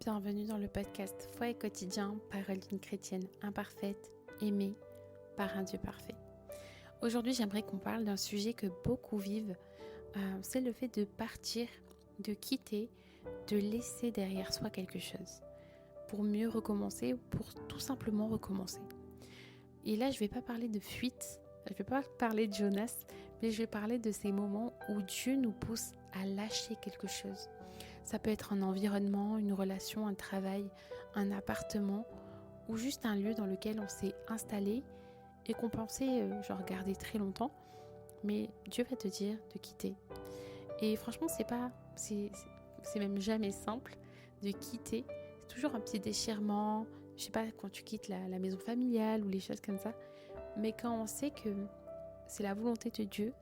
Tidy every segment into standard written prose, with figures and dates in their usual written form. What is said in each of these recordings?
bienvenue dans le podcast Foi et quotidien, parole d'une chrétienne imparfaite, aimée par un Dieu parfait. Aujourd'hui, j'aimerais qu'on parle d'un sujet que beaucoup vivent, c'est le fait de partir, de quitter, de laisser derrière soi quelque chose, pour mieux recommencer ou pour tout simplement recommencer. Et là, je ne vais pas parler de fuite, je ne vais pas parler de Jonas, mais je vais parler de ces moments où Dieu nous pousse à lâcher quelque chose. Ça peut être un environnement, une relation, un travail, un appartement ou juste un lieu dans lequel on s'est installé et qu'on pensait garder très longtemps, mais Dieu va te dire de quitter. Et franchement, c'est même jamais simple de quitter. C'est toujours un petit déchirement, je sais pas, quand tu quittes la maison familiale ou les choses comme ça. Mais quand on sait que c'est la volonté de Dieu,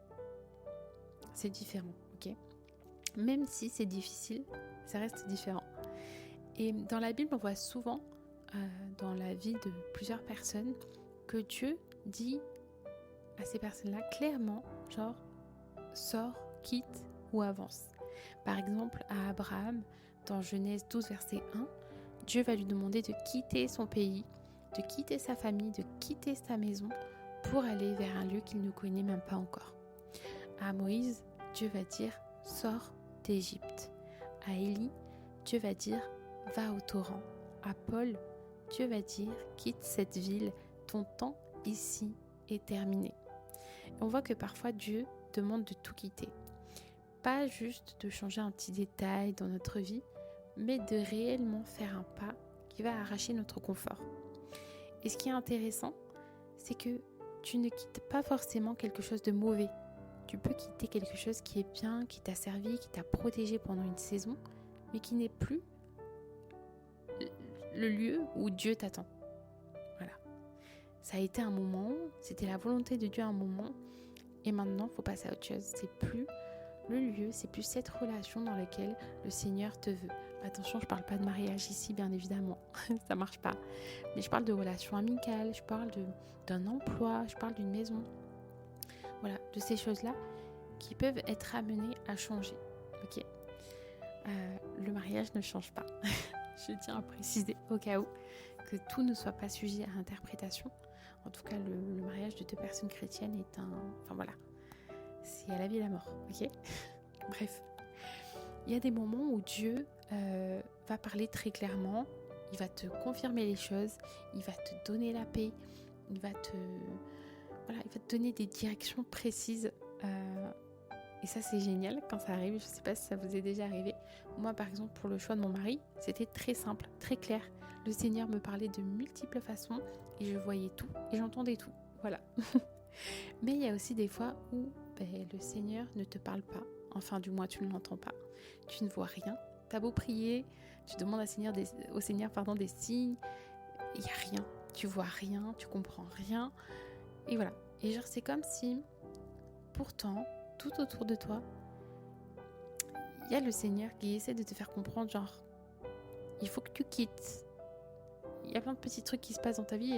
c'est différent, ok ? Même si c'est difficile, ça reste différent. Et dans la Bible, on voit souvent, dans la vie de plusieurs personnes, que Dieu dit à ces personnes-là clairement, sors, quitte ou avance. Par exemple, à Abraham, dans Genèse 12, verset 1, Dieu va lui demander de quitter son pays, de quitter sa famille, de quitter sa maison pour aller vers un lieu qu'il ne connaît même pas encore. À Moïse, Dieu va dire « Sors d'Égypte ». À Élie, Dieu va dire « Va au torrent ». À Paul, Dieu va dire « Quitte cette ville, ton temps ici est terminé ». On voit que parfois Dieu demande de tout quitter. Pas juste de changer un petit détail dans notre vie, mais de réellement faire un pas qui va arracher notre confort. Et ce qui est intéressant, c'est que tu ne quittes pas forcément quelque chose de mauvais. Tu peux quitter quelque chose qui est bien, qui t'a servi, qui t'a protégé pendant une saison, mais qui n'est plus le lieu où Dieu t'attend. Voilà. Ça a été un moment, c'était la volonté de Dieu à un moment, et maintenant, il faut passer à autre chose. C'est plus le lieu, c'est plus cette relation dans laquelle le Seigneur te veut. Attention, je ne parle pas de mariage ici, bien évidemment. Ça ne marche pas. Mais je parle de relations amicales, je parle d'un emploi, je parle d'une maison. Voilà, de ces choses-là qui peuvent être amenées à changer. Ok. Le mariage ne change pas. Je tiens à préciser au cas où que tout ne soit pas sujet à interprétation. En tout cas, le mariage de deux personnes chrétiennes est c'est à la vie et à la mort. Ok. Bref. Il y a des moments où Dieu va parler très clairement. Il va te confirmer les choses. Il va te donner la paix. Il va te donner des directions précises. Et ça, c'est génial quand ça arrive. Je ne sais pas si ça vous est déjà arrivé. Moi, par exemple, pour le choix de mon mari, c'était très simple, très clair. Le Seigneur me parlait de multiples façons et je voyais tout et j'entendais tout. Voilà. Mais il y a aussi des fois où le Seigneur ne te parle pas. Enfin, du moins, tu ne l'entends pas. Tu ne vois rien. Tu as beau prier, tu demandes au Seigneur des signes. Il n'y a rien. Tu vois rien, tu comprends rien. Et voilà. Et c'est comme si, pourtant, tout autour de toi, il y a le Seigneur qui essaie de te faire comprendre, il faut que tu quittes. Il y a plein de petits trucs qui se passent dans ta vie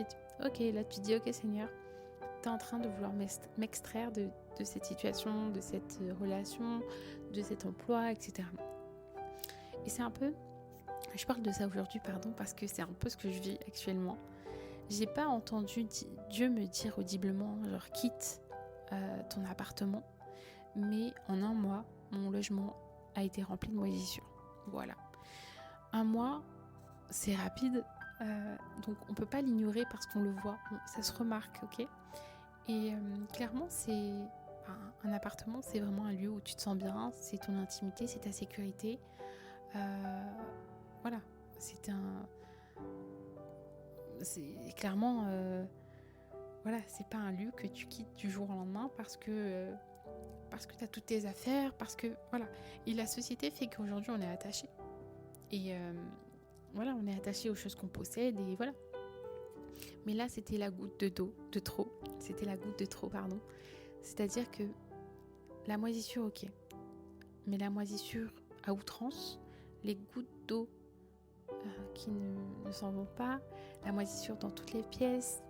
et là tu te dis, ok Seigneur, tu es en train de vouloir m'extraire de cette situation, de cette relation, de cet emploi, etc. Et c'est un peu, je parle de ça aujourd'hui, parce que c'est un peu ce que je vis actuellement. J'ai pas entendu Dieu me dire audiblement, quitte ton appartement. Mais en un mois, mon logement a été rempli de moisissures. Voilà. Un mois, c'est rapide, donc on ne peut pas l'ignorer parce qu'on le voit. Ça se remarque, ok ? Et clairement, un appartement, c'est vraiment un lieu où tu te sens bien, c'est ton intimité, c'est ta sécurité. Voilà. C'est clairement... c'est pas un lieu que tu quittes du jour au lendemain parce que tu as toutes tes affaires, Et la société fait qu'aujourd'hui, on est attaché. Et on est attaché aux choses qu'on possède, et voilà. Mais là, c'était la goutte de trop. C'était la goutte de trop, pardon. C'est-à-dire que la moisissure, ok. Mais la moisissure à outrance, les gouttes d'eau qui ne s'en vont pas, la moisissure dans toutes les pièces,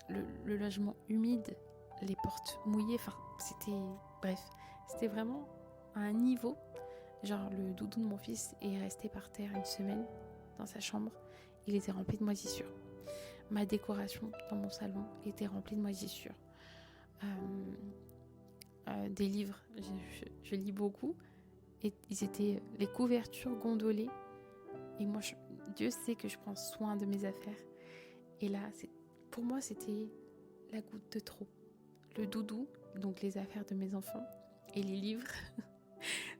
le logement humide, les portes mouillées, c'était vraiment à un niveau Genre, le doudou de mon fils est resté par terre une semaine dans sa chambre. Il était rempli de moisissures. Ma décoration dans mon salon était remplie de moisissures. Des livres, je lis beaucoup. Et ils étaient les couvertures gondolées. Et moi, Dieu sait que je prends soin de mes affaires. Et là, pour moi, c'était la goutte de trop. Le doudou, donc les affaires de mes enfants, et les livres,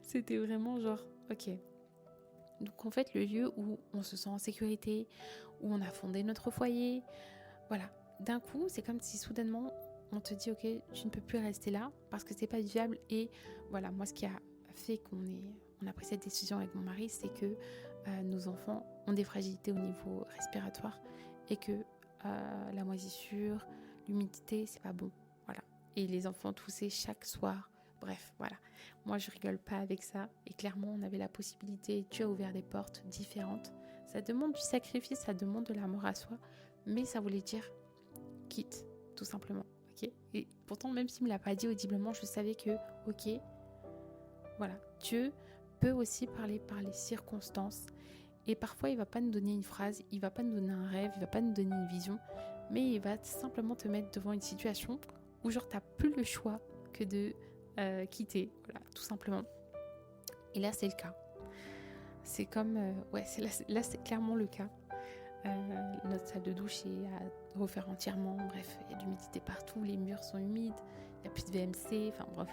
c'était vraiment genre, ok. Donc en fait, le lieu où on se sent en sécurité, où on a fondé notre foyer, voilà. D'un coup, c'est comme si soudainement, on te dit, ok, tu ne peux plus rester là parce que c'est pas viable. Et voilà, moi, ce qui a fait on a pris cette décision avec mon mari, c'est que nos enfants ont des fragilités au niveau respiratoire et que la moisissure, l'humidité, c'est pas bon. Voilà. Et les enfants toussaient chaque soir. Bref, voilà. Moi, je rigole pas avec ça. Et clairement, on avait la possibilité. Dieu a ouvert des portes différentes. Ça demande du sacrifice, ça demande de l'amour à soi. Mais ça voulait dire quitte, tout simplement. Okay, et pourtant, même s'il ne me l'a pas dit audiblement, je savais que, ok, voilà, Dieu peut aussi parler par les circonstances. Et parfois, il ne va pas nous donner une phrase, il ne va pas nous donner un rêve, il ne va pas nous donner une vision, mais il va simplement te mettre devant une situation où genre, tu n'as plus le choix que de quitter, voilà, tout simplement. Et là, c'est le cas. C'est comme, là, c'est clairement le cas. Notre salle de douche est à refaire entièrement. Bref, il y a de l'humidité partout, les murs sont humides, il n'y a plus de VMC, enfin bref,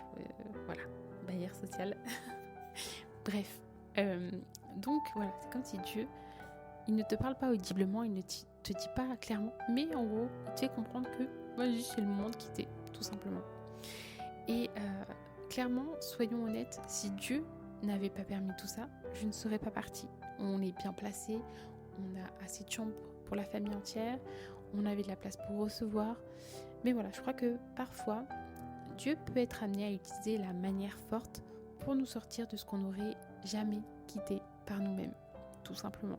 voilà, barrière sociale. Bref, donc voilà, c'est comme si Dieu, il ne te parle pas audiblement, il ne te dit pas clairement, mais en gros, il te fait comprendre que vas-y, c'est le moment de quitter, tout simplement. Et clairement, soyons honnêtes, si Dieu n'avait pas permis tout ça, je ne serais pas partie. On est bien placé, on a assez de chambres pour la famille entière, on avait de la place pour recevoir. Mais voilà, je crois que parfois, Dieu peut être amené à utiliser la manière forte pour nous sortir de ce qu'on n'aurait jamais quitté par nous-mêmes, tout simplement.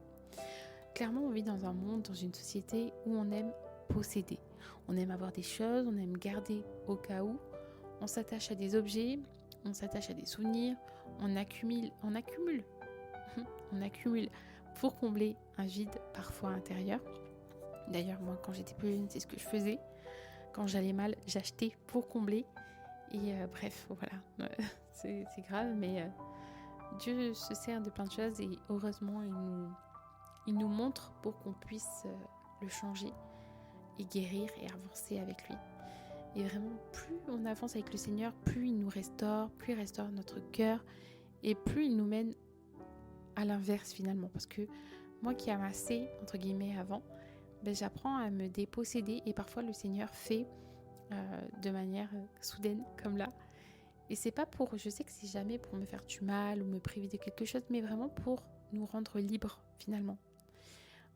Clairement, on vit dans un monde, dans une société où on aime posséder. On aime avoir des choses, on aime garder au cas où. On s'attache à des objets, on s'attache à des souvenirs, on accumule pour combler un vide parfois intérieur. D'ailleurs, moi, quand j'étais plus jeune, c'est ce que je faisais. Quand j'allais mal, j'achetais pour combler. Et bref, voilà, c'est grave, mais Dieu se sert de plein de choses et heureusement, il nous montre pour qu'on puisse le changer et guérir et avancer avec lui. Et vraiment, plus on avance avec le Seigneur, plus il nous restaure, plus il restaure notre cœur et plus il nous mène à l'inverse finalement. Parce que moi qui amassais, entre guillemets, avant, j'apprends à me déposséder et parfois le Seigneur fait de manière soudaine comme là. Et c'est pas pour, je sais que c'est jamais pour me faire du mal ou me priver de quelque chose, mais vraiment pour nous rendre libres finalement.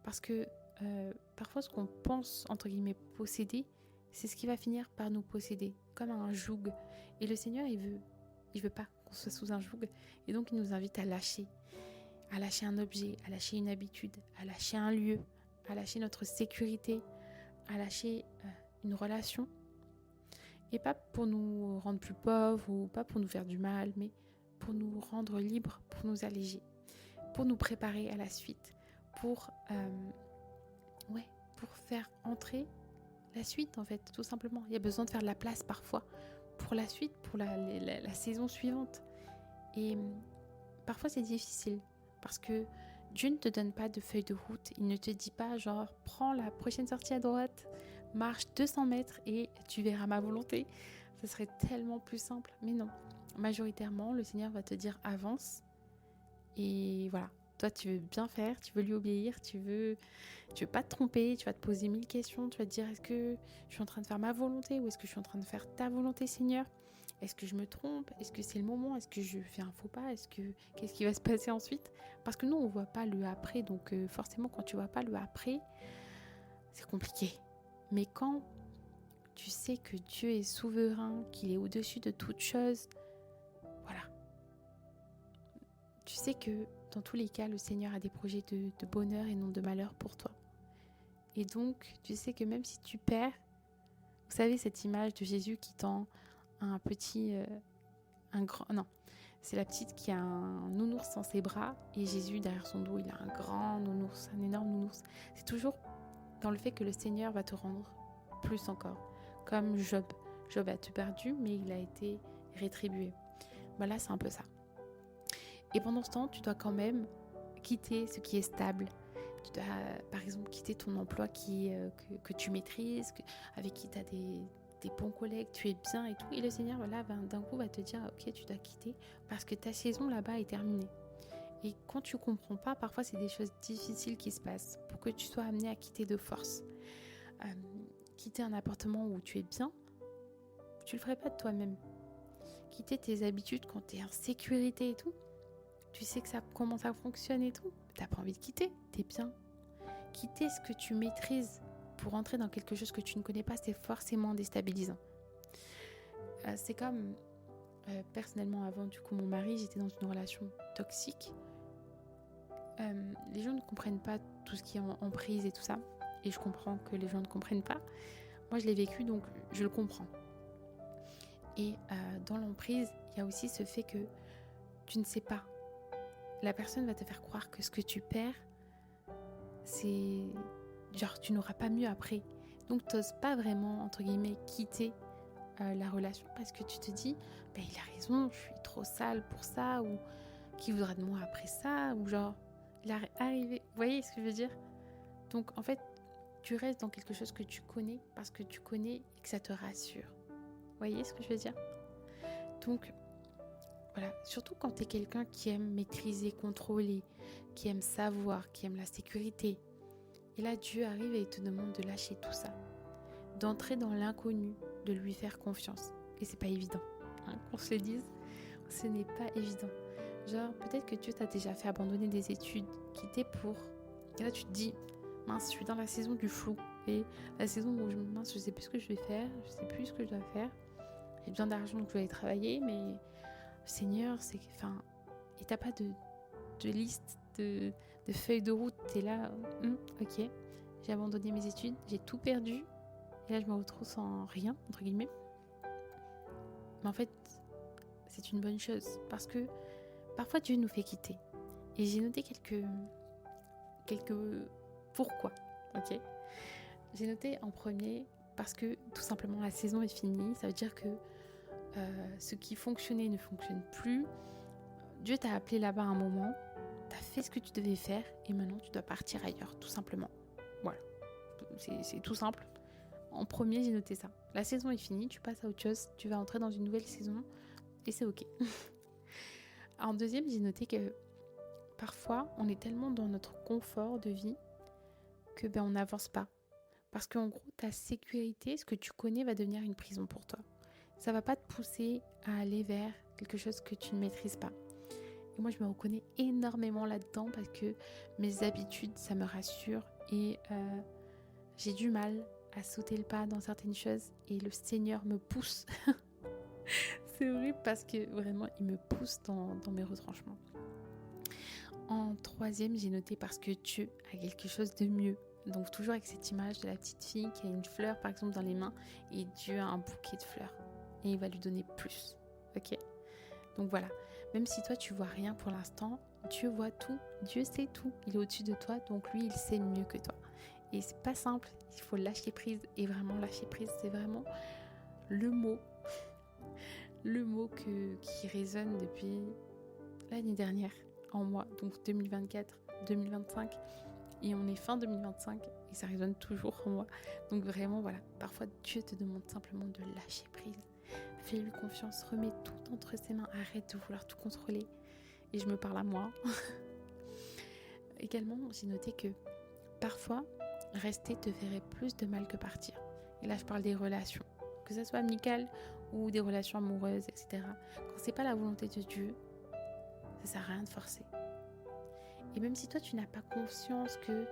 Parce que parfois ce qu'on pense, entre guillemets, posséder, c'est ce qui va finir par nous posséder, comme un joug. Et le Seigneur, il veut pas qu'on soit sous un joug. Et donc, il nous invite à lâcher un objet, à lâcher une habitude, à lâcher un lieu, à lâcher notre sécurité, à lâcher une relation. Et pas pour nous rendre plus pauvres ou pas pour nous faire du mal, mais pour nous rendre libres, pour nous alléger, pour nous préparer à la suite, pour faire entrer la suite en fait, tout simplement. Il y a besoin de faire de la place parfois pour la suite, pour la saison suivante. Et parfois c'est difficile parce que Dieu ne te donne pas de feuille de route. Il ne te dit pas genre prends la prochaine sortie à droite, marche 200 mètres et tu verras ma volonté. Ce serait tellement plus simple. Mais non, majoritairement le Seigneur va te dire avance. Et voilà, toi tu veux bien faire, tu veux lui obéir, tu veux pas te tromper, tu vas te poser 1000 questions, tu vas te dire est-ce que je suis en train de faire ma volonté ou est-ce que je suis en train de faire ta volonté Seigneur ? Est-ce que je me trompe ? Est-ce que c'est le moment ? Est-ce que je fais un faux pas ? Qu'est-ce qui va se passer ensuite ? Parce que nous on voit pas le après, donc forcément quand tu vois pas le après, c'est compliqué. Mais quand tu sais que Dieu est souverain, qu'il est au-dessus de toute chose, voilà. Tu sais que dans tous les cas, le Seigneur a des projets de bonheur et non de malheur pour toi. Et donc, tu sais que même si tu perds, vous savez cette image de Jésus qui tend un C'est la petite qui a un nounours dans ses bras et Jésus derrière son dos, il a un grand nounours, un énorme nounours. C'est toujours dans le fait que le Seigneur va te rendre plus encore. Comme Job. Job a tout perdu, mais il a été rétribué. Là, c'est un peu ça. Et pendant ce temps, tu dois quand même quitter ce qui est stable. Tu dois, par exemple, quitter ton emploi que tu maîtrises, avec qui tu as des bons collègues, tu es bien et tout. Et le Seigneur, d'un coup, va te dire, ok, tu dois quitter parce que ta saison là-bas est terminée. Et quand tu comprends pas, parfois, c'est des choses difficiles qui se passent pour que tu sois amené à quitter de force. Quitter un appartement où tu es bien, tu le ferais pas de toi-même. Quitter tes habitudes quand tu es en sécurité et tout, tu sais comment ça fonctionne et tout, t'as pas envie de quitter, t'es bien. Quitter ce que tu maîtrises pour entrer dans quelque chose que tu ne connais pas, c'est forcément déstabilisant. C'est comme, personnellement, avant du coup mon mari, j'étais dans une relation toxique. Les gens ne comprennent pas tout ce qui est en prise et tout ça, et je comprends que les gens ne comprennent pas. Moi je l'ai vécu, donc je le comprends. Et dans l'emprise, il y a aussi ce fait que tu ne sais pas. La personne va te faire croire que ce que tu perds, c'est genre tu n'auras pas mieux après. Donc tu n'oses pas vraiment, entre guillemets, quitter la relation parce que tu te dis, il a raison, je suis trop sale pour ça, ou qui voudra de moi après ça, ou genre, il est arrivé. Vous voyez ce que je veux dire? Donc en fait, tu restes dans quelque chose que tu connais parce que tu connais et que ça te rassure. Vous voyez ce que je veux dire? Donc, voilà, surtout quand tu es quelqu'un qui aime maîtriser, contrôler, qui aime savoir, qui aime la sécurité. Et là, Dieu arrive et il te demande de lâcher tout ça, d'entrer dans l'inconnu, de lui faire confiance. Et c'est pas évident, qu'on se le dise, ce n'est pas évident. Genre, peut-être que Dieu t'a déjà fait abandonner des études, quitter pour... Et là, tu te dis, mince, je suis dans la saison du flou. Et la saison où je sais plus ce que je vais faire, je sais plus ce que je dois faire. J'ai besoin d'argent, donc je vais aller travailler, mais... Seigneur, et t'as pas de liste, de feuille de route, t'es là, ok, j'ai abandonné mes études, j'ai tout perdu, et là je me retrouve sans rien, entre guillemets. Mais en fait, c'est une bonne chose, parce que parfois Dieu nous fait quitter. Et j'ai noté quelques pourquoi, ok. J'ai noté en premier, parce que tout simplement la saison est finie, ça veut dire que ce qui fonctionnait ne fonctionne plus. Dieu t'a appelé là-bas à un moment, t'as fait ce que tu devais faire et maintenant tu dois partir ailleurs, tout simplement. Voilà, c'est tout simple. En premier, j'ai noté ça. La saison est finie, tu passes à autre chose, tu vas entrer dans une nouvelle saison et c'est ok. En deuxième, j'ai noté que parfois, on est tellement dans notre confort de vie que on n'avance pas. Parce qu'en gros, ta sécurité, ce que tu connais, va devenir une prison pour toi. Ça va pas te pousser à aller vers quelque chose que tu ne maîtrises pas. Et moi, je me reconnais énormément là-dedans parce que mes habitudes, ça me rassure et j'ai du mal à sauter le pas dans certaines choses et le Seigneur me pousse. C'est horrible parce que vraiment, il me pousse dans mes retranchements. En troisième, j'ai noté parce que Dieu a quelque chose de mieux. Donc toujours avec cette image de la petite fille qui a une fleur par exemple dans les mains et Dieu a un bouquet de fleurs et il va lui donner plus. Ok ? Donc voilà, même si toi tu vois rien pour l'instant, Dieu voit tout, Dieu sait tout, il est au-dessus de toi, donc lui il sait mieux que toi. Et c'est pas simple, il faut lâcher prise, et vraiment lâcher prise c'est vraiment le mot qui résonne depuis l'année dernière en moi, donc 2024, 2025, et on est fin 2025 et ça résonne toujours en moi. Donc vraiment voilà, parfois Dieu te demande simplement de lâcher prise. Fais-lui confiance, remets tout entre ses mains, arrête de vouloir tout contrôler. Et je me parle à moi. Également, j'ai noté que parfois, rester te ferait plus de mal que partir. Et là, je parle des relations, que ce soit amicales ou des relations amoureuses, etc. Quand c'est pas la volonté de Dieu, ça sert à rien de forcer. Et même si toi, tu n'as pas conscience que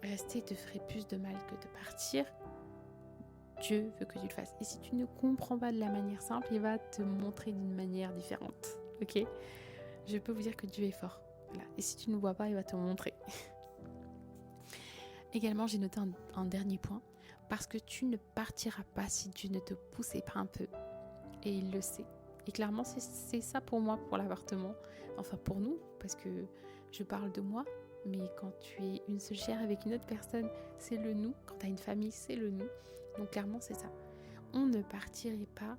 rester te ferait plus de mal que de partir, Dieu veut que tu le fasses. Et si tu ne comprends pas de la manière simple, il va te montrer d'une manière différente. Ok ? Je peux vous dire que Dieu est fort. Voilà. Et si tu ne le vois pas, il va te montrer. Également, j'ai noté un dernier point. Parce que tu ne partiras pas si Dieu ne te poussait pas un peu. Et il le sait. Et clairement, c'est ça pour moi, pour l'appartement. Enfin, pour nous, parce que je parle de moi. Mais quand tu es une seule chair avec une autre personne, c'est le nous. Quand tu as une famille, c'est le nous. Donc clairement, c'est ça. On ne partirait pas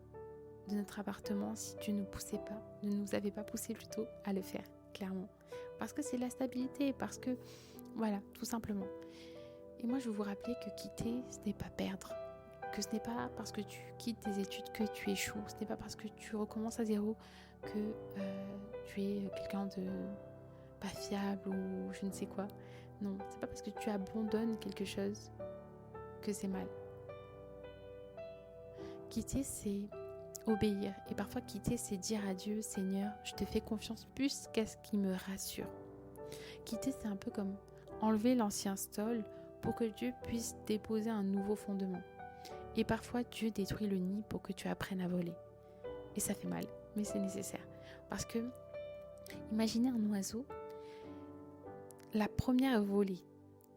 de notre appartement si Dieu ne nous avait pas poussé plutôt à le faire, clairement. Parce que c'est la stabilité, parce que, voilà, tout simplement. Et moi, je veux vous rappeler que quitter, ce n'est pas perdre. Que ce n'est pas parce que tu quittes tes études que tu échoues. Ce n'est pas parce que tu recommences à zéro que tu es quelqu'un de pas fiable ou je ne sais quoi. Non, c'est pas parce que tu abandonnes quelque chose que c'est mal. Quitter, c'est obéir. Et parfois, quitter, c'est dire à Dieu, Seigneur, je te fais confiance plus qu'à ce qui me rassure. Quitter, c'est un peu comme enlever l'ancien stole pour que Dieu puisse déposer un nouveau fondement. Et parfois, Dieu détruit le nid pour que tu apprennes à voler. Et ça fait mal, mais c'est nécessaire. Parce que, imaginez un oiseau, la première volée,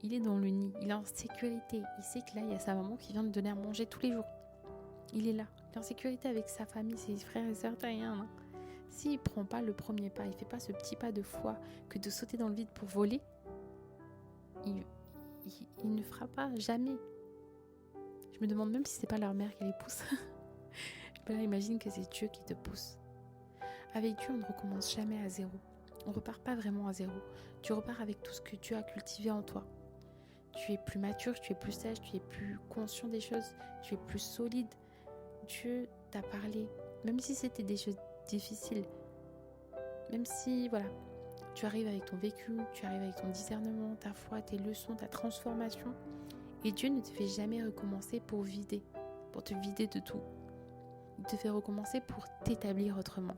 il est dans le nid, il est en sécurité. Il sait que là, il y a sa maman qui vient de donner à manger tous les jours. Il est là, il est en sécurité avec sa famille, ses frères et sœurs, rien. S'il ne prend pas le premier pas, il ne fait pas ce petit pas de foi que de sauter dans le vide pour voler, il ne fera pas, jamais. Je me demande même si c'est pas leur mère qui les pousse. Là, imagine que c'est Dieu qui te pousse. Avec Dieu, on ne recommence jamais à zéro. On repart pas vraiment à zéro. Tu repars avec tout ce que Dieu a cultivé en toi. Tu es plus mature, tu es plus sage, tu es plus conscient des choses, tu es plus solide. Dieu t'a parlé, même si c'était des choses difficiles. Même si, voilà, tu arrives avec ton vécu, tu arrives avec ton discernement, ta foi, tes leçons, ta transformation. Et Dieu ne te fait jamais recommencer pour te vider de tout. Il te fait recommencer pour t'établir autrement.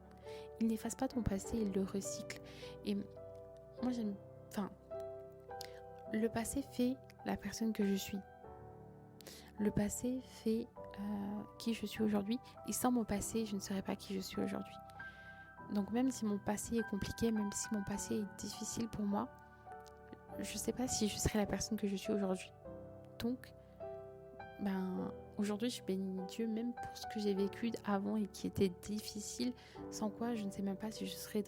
Il n'efface pas ton passé, il le recycle. Et moi, le passé fait la personne que je suis. Le passé fait qui je suis aujourd'hui. Et sans mon passé, je ne serais pas qui je suis aujourd'hui. Donc même si mon passé est compliqué, même si mon passé est difficile pour moi, je ne sais pas si je serais la personne que je suis aujourd'hui. Donc, aujourd'hui, je bénis Dieu même pour ce que j'ai vécu avant et qui était difficile, sans quoi je ne sais même pas si je serais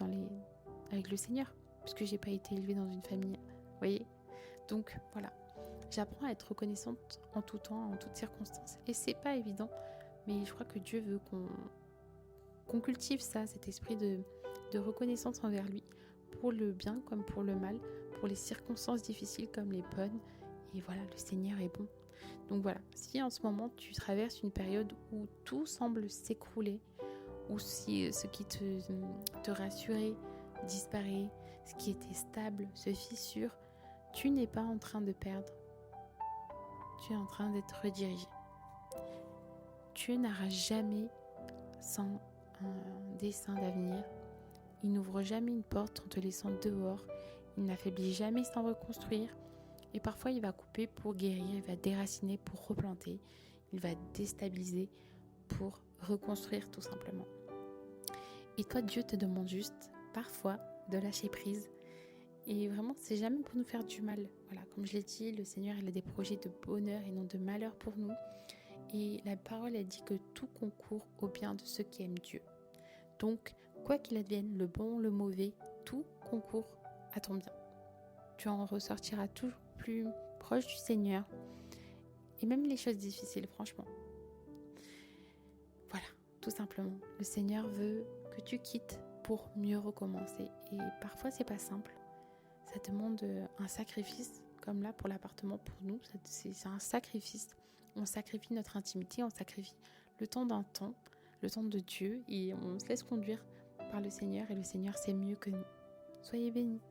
avec le Seigneur, puisque j'ai pas été élevée dans une famille, vous voyez. Donc voilà, j'apprends à être reconnaissante en tout temps, en toutes circonstances, et c'est pas évident, mais je crois que Dieu veut qu'on cultive ça, cet esprit de reconnaissance envers lui, pour le bien comme pour le mal, pour les circonstances difficiles comme les bonnes, et voilà, le Seigneur est bon. Donc voilà, si en ce moment tu traverses une période où tout semble s'écrouler, ou si ce qui te rassurait disparaît, ce qui était stable se fissure, tu n'es pas en train de perdre, tu es en train d'être redirigé. Dieu n'aura jamais sans un dessein d'avenir. Il n'ouvre jamais une porte en te laissant dehors. Il n'affaiblit jamais sans reconstruire. Et parfois, il va couper pour guérir, il va déraciner pour replanter, il va déstabiliser pour reconstruire tout simplement. Et toi, Dieu te demande juste, parfois, de lâcher prise. Et vraiment, c'est jamais pour nous faire du mal. Voilà, comme je l'ai dit, le Seigneur, il a des projets de bonheur et non de malheur pour nous. Et la parole, elle dit que tout concourt au bien de ceux qui aiment Dieu. Donc, quoi qu'il advienne, le bon, le mauvais, tout concourt à ton bien. Tu en ressortiras toujours plus proche du Seigneur. Et même les choses difficiles, franchement. Voilà, tout simplement. Le Seigneur veut que tu quittes pour mieux recommencer. Et parfois, c'est pas simple. Ça demande un sacrifice, comme là pour l'appartement pour nous. C'est un sacrifice. On sacrifie notre intimité, on sacrifie le temps d'un temps, le temps de Dieu. Et on se laisse conduire par le Seigneur. Et le Seigneur sait mieux que nous. Soyez bénis.